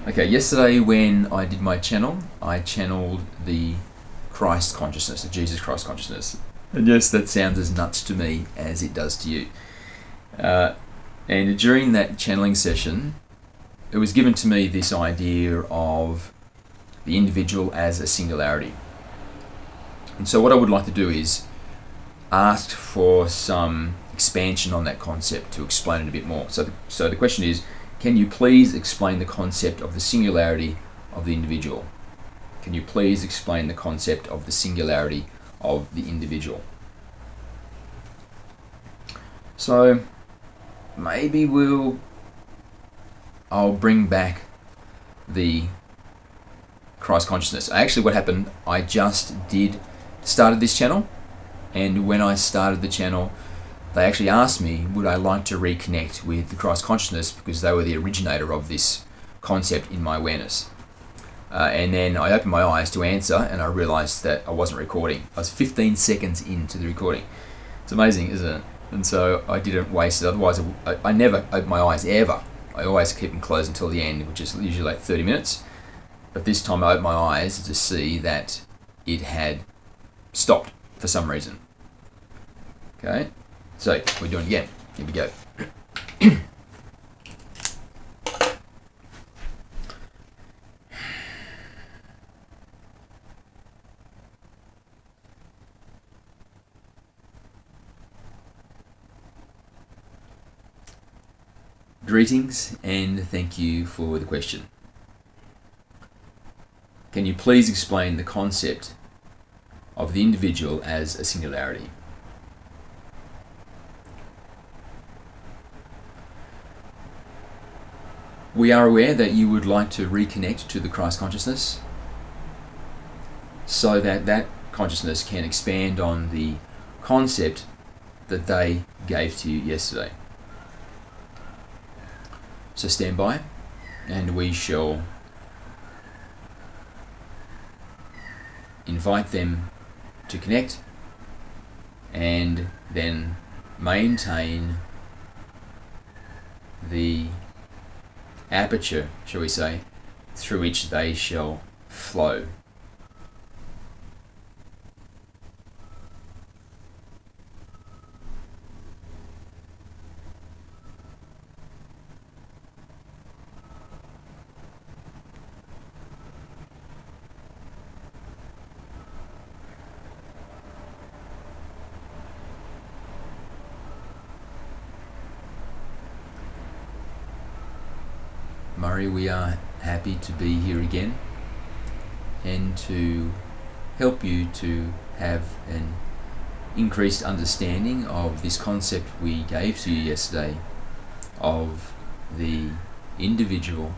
Okay, yesterday when I did my channel, I channeled the Christ consciousness, the Jesus Christ consciousness. And yes, that sounds as nuts to me as it does to you. And during that channeling session, it was given to me this idea of the individual as a singularity. And so what I would like to do is ask for some expansion on that concept to explain it a bit more. So the question is, can you please explain the concept of the singularity of the individual? Can you please explain the concept of the singularity of the individual? So maybe I'll bring back the Christ consciousness. Actually, what happened, I just started this channel, and when I started the channel, they actually asked me, would I like to reconnect with the Christ consciousness, because they were the originator of this concept in my awareness. And then I opened my eyes to answer, and I realized that I wasn't recording. I was 15 seconds into the recording. It's amazing, isn't it? And so I didn't waste it. Otherwise, I never open my eyes ever. I always keep them closed until the end, which is usually like 30 minutes. But this time I opened my eyes to see that it had stopped for some reason. Okay, so we're doing it again. Here we go. Greetings and thank you for the question. Can you please explain the concept of the individual as a singularity? We are aware that you would like to reconnect to the Christ consciousness so that that consciousness can expand on the concept that they gave to you yesterday. So stand by and we shall invite them to connect and then maintain the aperture, shall we say, through which they shall flow. Murray, we are happy to be here again and to help you to have an increased understanding of this concept we gave to you yesterday of the individual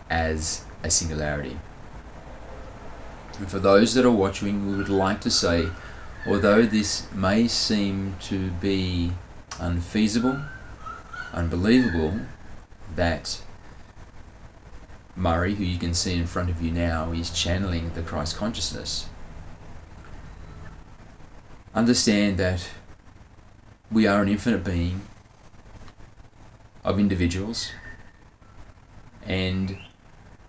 as a singularity. And for those that are watching, we would like to say, although this may seem to be unfeasible, unbelievable, that Murray, who you can see in front of you now, is channeling the Christ consciousness. Understand that we are an infinite being of individuals, and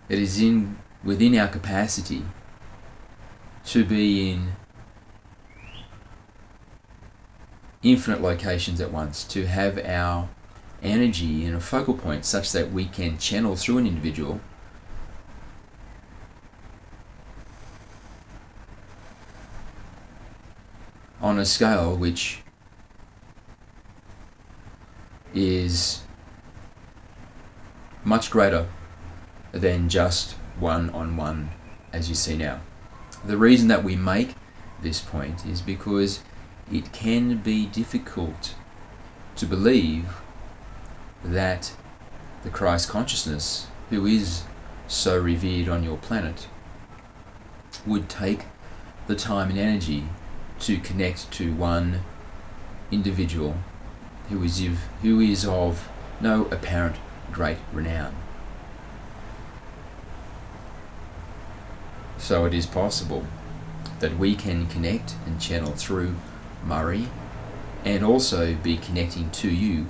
it is within our capacity to be in infinite locations at once, to have our energy in a focal point such that we can channel through an individual on a scale which is much greater than just one-on-one as you see now. The reason that we make this point is because it can be difficult to believe that the Christ consciousness, who is so revered on your planet, would take the time and energy to connect to one individual who is of no apparent great renown. So it is possible that we can connect and channel through Murray and also be connecting to you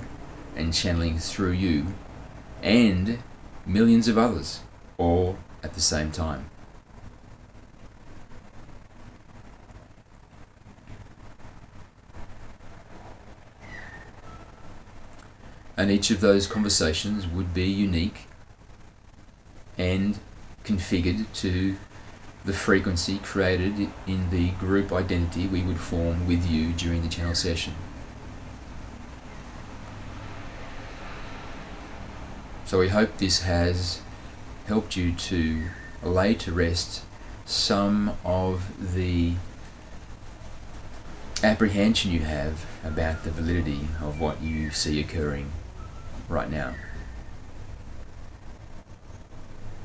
and channeling through you and millions of others all at the same time. And each of those conversations would be unique and configured to the frequency created in the group identity we would form with you during the channel session. So we hope this has helped you to lay to rest some of the apprehension you have about the validity of what you see occurring right now.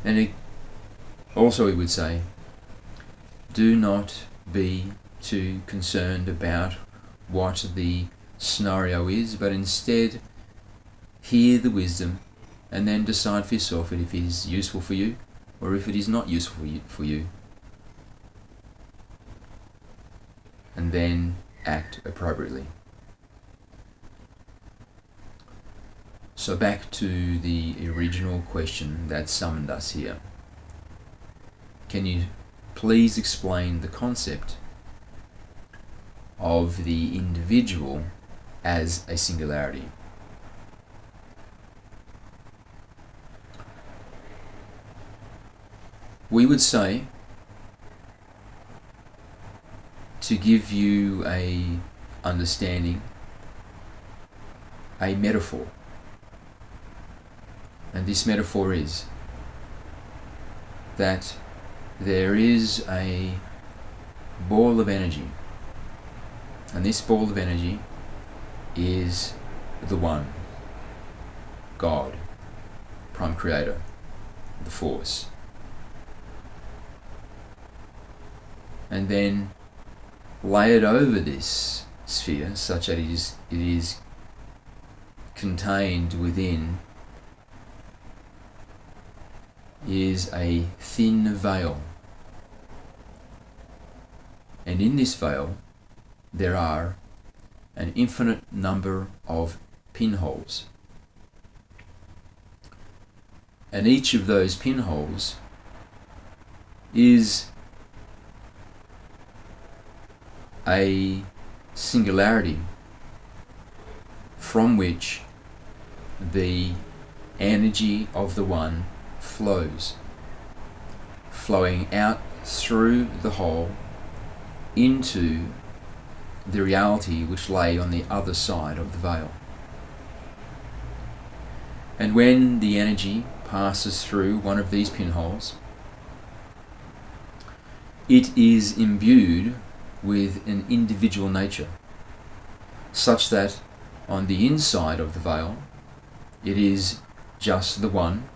And also we would say, do not be too concerned about what the scenario is, but instead hear the wisdom and then decide for yourself if it is useful for you or if it is not useful for you. And then act appropriately. So back to the original question that summoned us here. Can you please explain the concept of the individual as a singularity? We would say, to give you a understanding, a metaphor. And this metaphor is that there is a ball of energy, and this ball of energy is the One, God, Prime Creator, the Force. And then layered over this sphere, such that it is contained within, is a thin veil. And in this veil there are an infinite number of pinholes. And each of those pinholes is a singularity from which the energy of the One flows, flowing out through the hole into the reality which lay on the other side of the veil. And when the energy passes through one of these pinholes, it is imbued with an individual nature, such that on the inside of the veil it is just the One,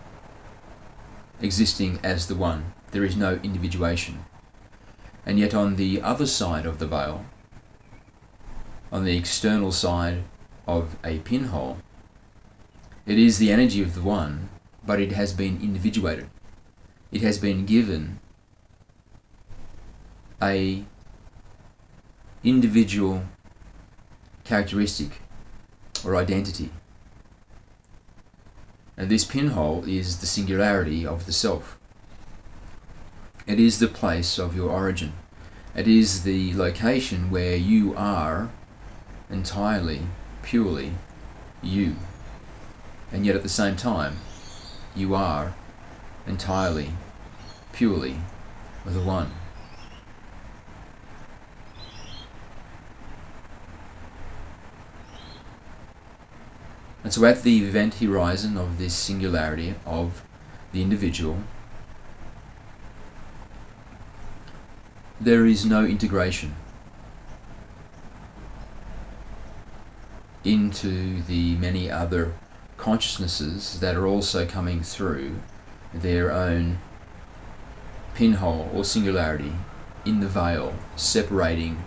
existing as the One. There is no individuation. And yet on the other side of the veil, on the external side of a pinhole, it is the energy of the One, but it has been individuated. It has been given a individual characteristic or identity. And this pinhole is the singularity of the self. It is the place of your origin. It is the location where you are entirely, purely you. And yet at the same time, you are entirely, purely the One. And so at the event horizon of this singularity of the individual, there is no integration into the many other consciousnesses that are also coming through their own pinhole or singularity in the veil, separating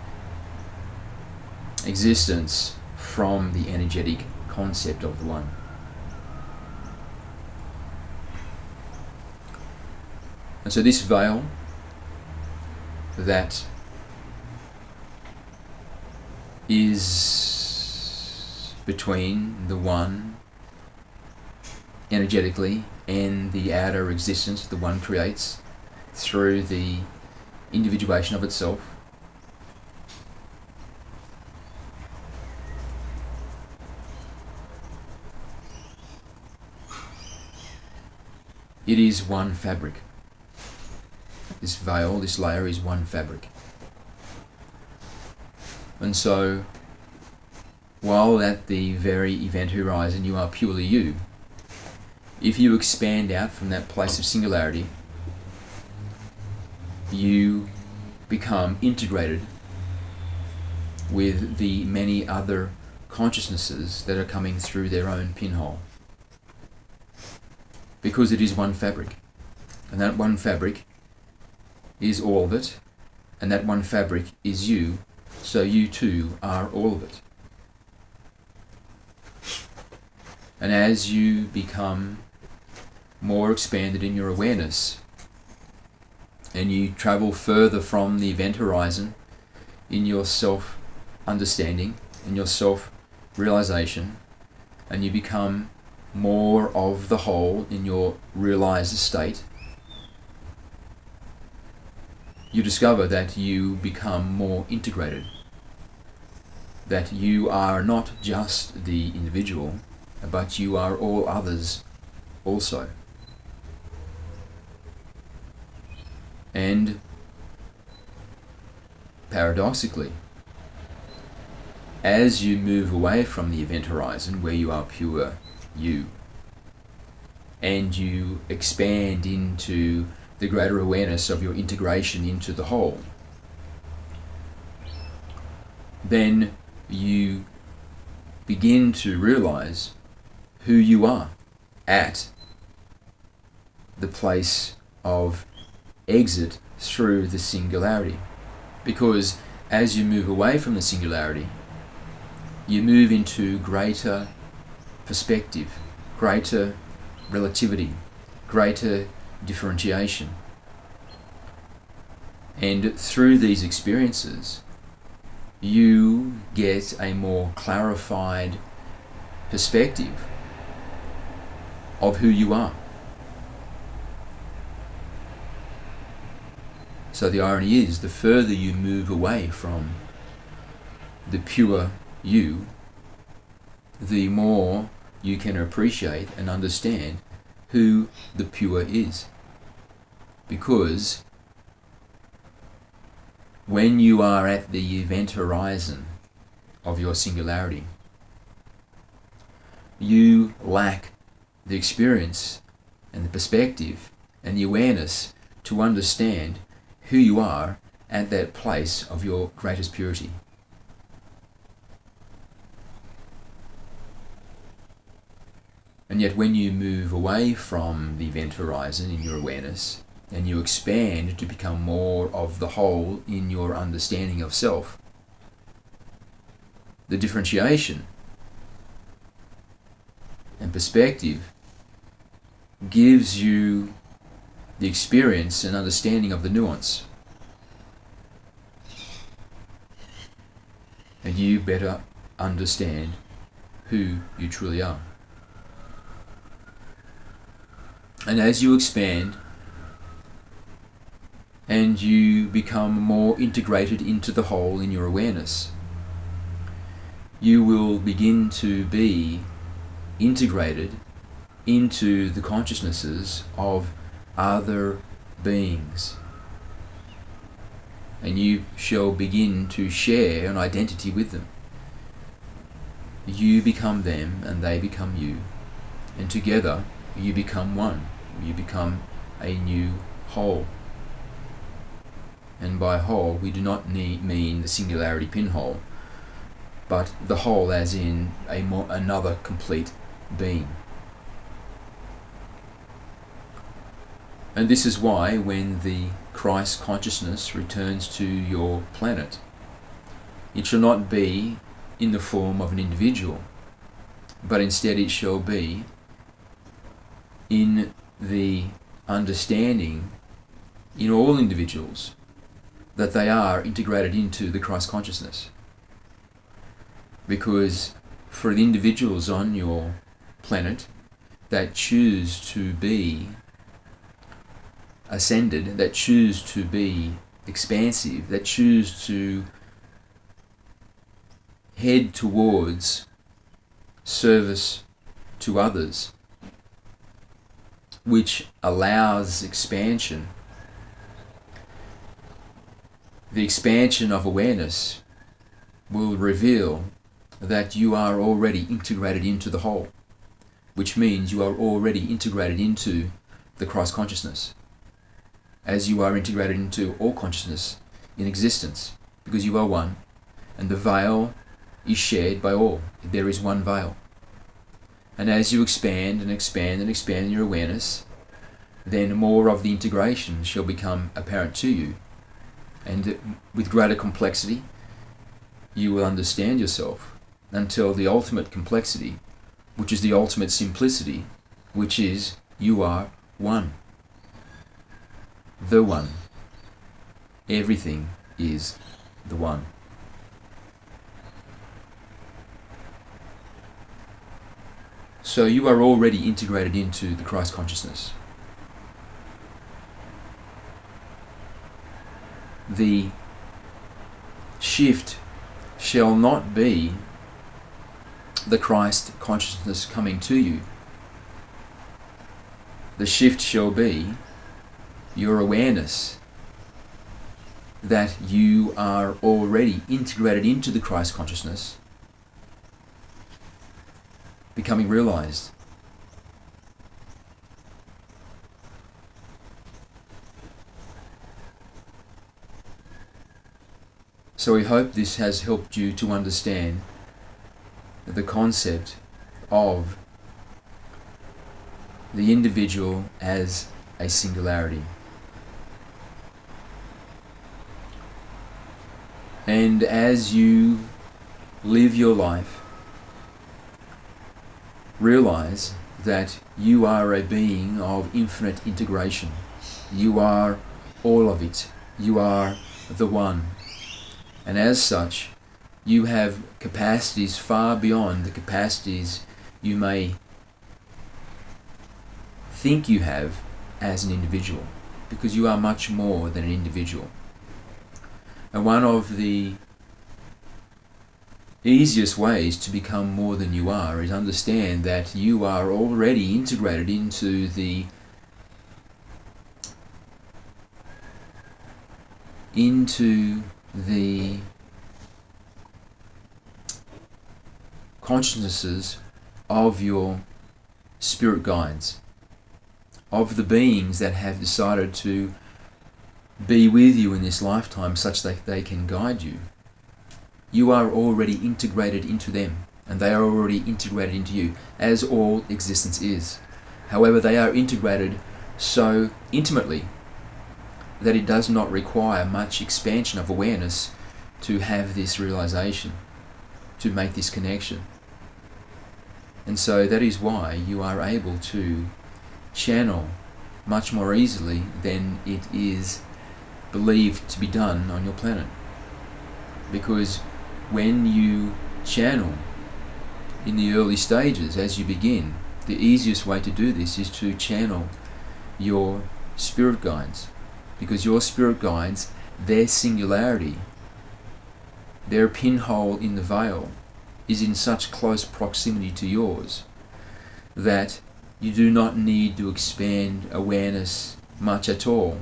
existence from the energetic concept of the One. And so this veil that is between the One energetically and the outer existence the one creates through the individuation of itself. It is one fabric. This veil, this layer is one fabric. And so, while at the very event horizon you are purely you, if you expand out from that place of singularity, you become integrated with the many other consciousnesses that are coming through their own pinhole. Because it is one fabric. And that one fabric is all of it. And that one fabric is you. So you too are all of it. And as you become more expanded in your awareness, and you travel further from the event horizon in your self-understanding, in your self-realization, and you become more of the whole in your realized state, you discover that you become more integrated, that you are not just the individual, but you are all others also. And paradoxically, as you move away from the event horizon where you are pure you, and you expand into the greater awareness of your integration into the whole, then you begin to realize who you are at the place of exit through the singularity. Because as you move away from the singularity, you move into greater perspective, greater relativity, greater differentiation. And through these experiences, you get a more clarified perspective of who you are. So the irony is, the further you move away from the pure you, the more you can appreciate and understand who the pure is. Because when you are at the event horizon of your singularity, you lack the experience and the perspective and the awareness to understand who you are at that place of your greatest purity. And yet when you move away from the event horizon in your awareness, and you expand to become more of the whole in your understanding of self, the differentiation and perspective gives you the experience and understanding of the nuance. And you better understand who you truly are. And as you expand and you become more integrated into the whole in your awareness, you will begin to be integrated into the consciousnesses of other beings. And you shall begin to share an identity with them. You become them and they become you. And together you become one. You become a new whole. And by whole we do not mean the singularity pinhole, but the whole as in another complete being. And this is why when the Christ consciousness returns to your planet, it shall not be in the form of an individual, but instead it shall be in the understanding in all individuals that they are integrated into the Christ consciousness. Because for the individuals on your planet, that choose to be ascended, that choose to be expansive, that choose to head towards service to others, which allows expansion. The expansion of awareness will reveal that you are already integrated into the whole, which means you are already integrated into the Christ consciousness, as you are integrated into all consciousness in existence, because you are one, and the veil is shared by all. There is one veil. And as you expand and expand and expand your awareness, then more of the integration shall become apparent to you. And with greater complexity, you will understand yourself until the ultimate complexity, which is the ultimate simplicity, which is you are one. The one. Everything is the one. So you are already integrated into the Christ consciousness. The shift shall not be the Christ consciousness coming to you. The shift shall be your awareness that you are already integrated into the Christ consciousness becoming realized. So we hope this has helped you to understand the concept of the individual as a singularity. And as you live your life, realize that you are a being of infinite integration. You are all of it. You are the one. And as such, you have capacities far beyond the capacities you may think you have as an individual, because you are much more than an individual. And one of the easiest ways to become more than you are is understand that you are already integrated into the consciousnesses of your spirit guides, of the beings that have decided to be with you in this lifetime such that they can guide you. You are already integrated into them, and they are already integrated into you, as all existence is. However, they are integrated so intimately that it does not require much expansion of awareness to have this realization, to make this connection. And so that is why you are able to channel much more easily than it is believed to be done on your planet. Because when you channel in the early stages, as you begin, the easiest way to do this is to channel your spirit guides. Because your spirit guides, their singularity, their pinhole in the veil, is in such close proximity to yours that you do not need to expand awareness much at all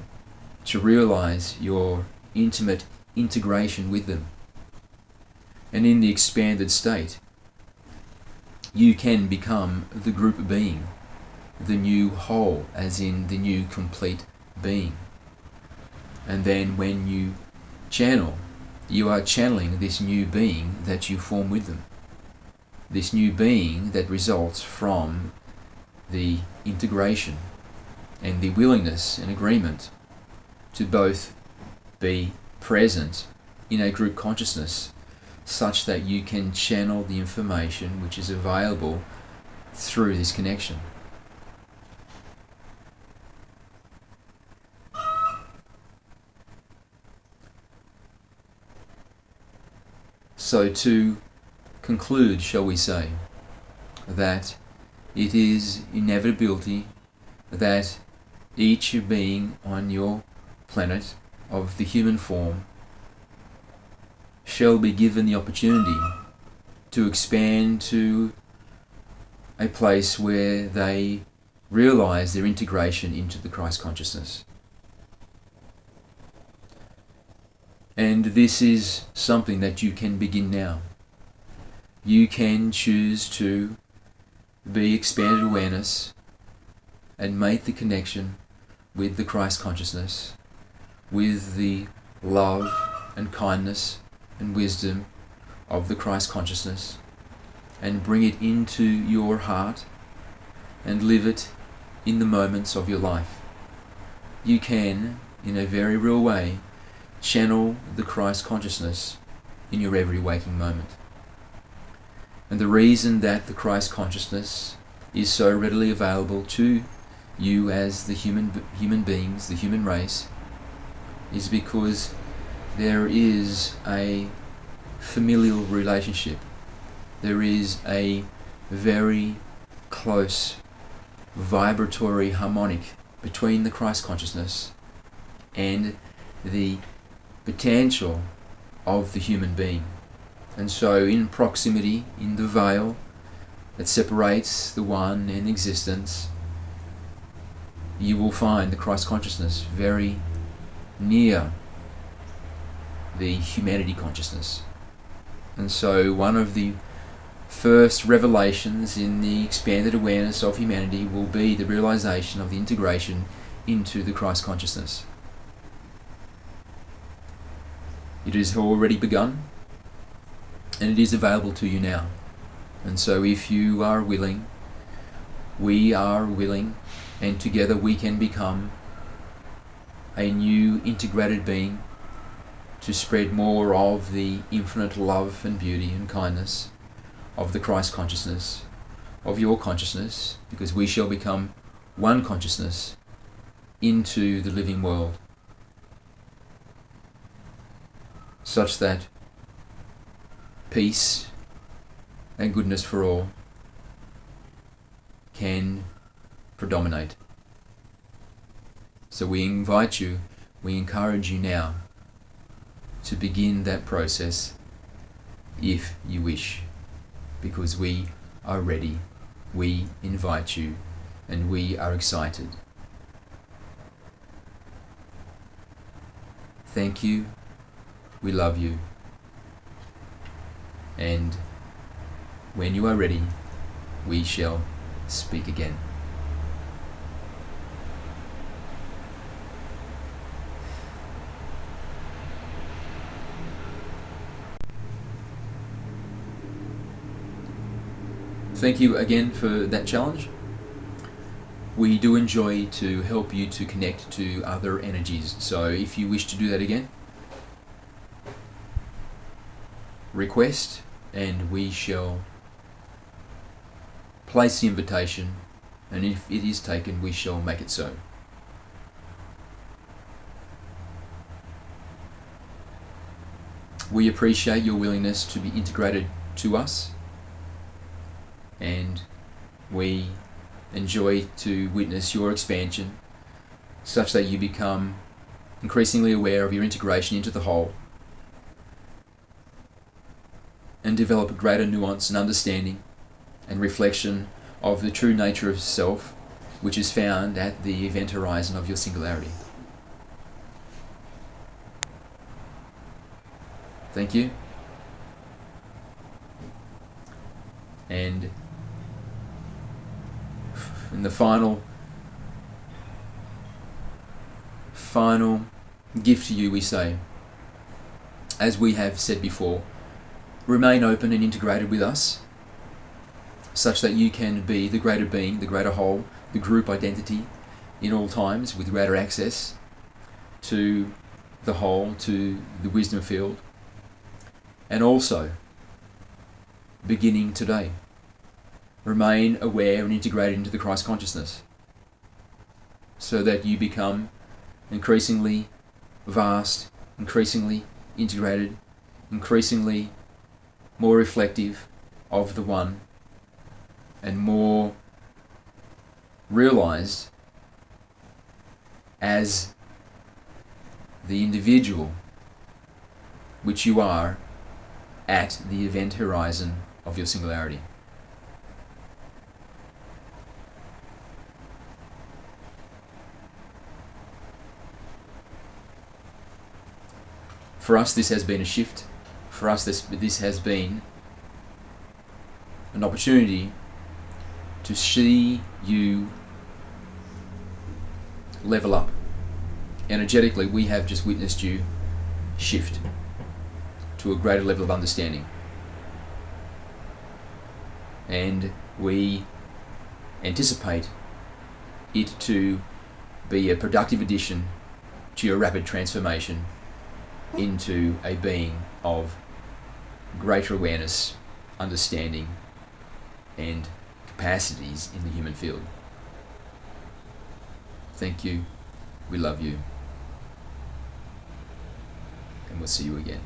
to realize your intimate integration with them. And in the expanded state, you can become the group being, the new whole, as in the new complete being. And then when you channel, you are channeling this new being that you form with them. This new being that results from the integration and the willingness and agreement to both be present in a group consciousness such that you can channel the information which is available through this connection. So to conclude, shall we say, that it is inevitability that each being on your planet of the human form shall be given the opportunity to expand to a place where they realize their integration into the Christ consciousness. And this is something that you can begin now. You can choose to be expanded awareness and make the connection with the Christ consciousness, with the love and kindness and wisdom of the Christ consciousness, and bring it into your heart and live it in the moments of your life. You can, in a very real way, channel the Christ consciousness in your every waking moment. And the reason that the Christ consciousness is so readily available to you as the human beings, the human race, is because there is a familial relationship. There is a very close vibratory harmonic between the Christ consciousness and the potential of the human being. And so in proximity, in the veil that separates the one and existence, you will find the Christ consciousness very near the humanity consciousness. And so one of the first revelations in the expanded awareness of humanity will be the realization of the integration into the Christ consciousness. It has already begun, and it is available to you now. And so if you are willing, we are willing, and together we can become a new integrated being to spread more of the infinite love and beauty and kindness of the Christ consciousness, of your consciousness, because we shall become one consciousness into the living world, such that peace and goodness for all can predominate. So we invite you, we encourage you now to begin that process if you wish, because we are ready, we invite you, and we are excited. Thank you, we love you, and when you are ready, we shall speak again. Thank you again for that challenge. We do enjoy to help you to connect to other energies, so if you wish to do that again, request and we shall place the invitation, and if it is taken, we shall make it so. We appreciate your willingness to be integrated to us, and we enjoy to witness your expansion such that you become increasingly aware of your integration into the whole and develop a greater nuance and understanding and reflection of the true nature of self, which is found at the event horizon of your singularity. Thank you. And in the final gift to you, we say, as we have said before, remain open and integrated with us, such that you can be the greater being, the greater whole, the group identity in all times, with greater access to the whole, to the wisdom field, and also beginning today, remain aware and integrated into the Christ consciousness, so that you become increasingly vast, increasingly integrated, increasingly more reflective of the one, and more realized as the individual which you are at the event horizon of your singularity. For us, this has been a shift. For us, this has been an opportunity to see you level up. Energetically, we have just witnessed you shift to a greater level of understanding. And we anticipate it to be a productive addition to your rapid transformation into a being of greater awareness, understanding, and capacities in the human field. Thank you. We love you. And we'll see you again.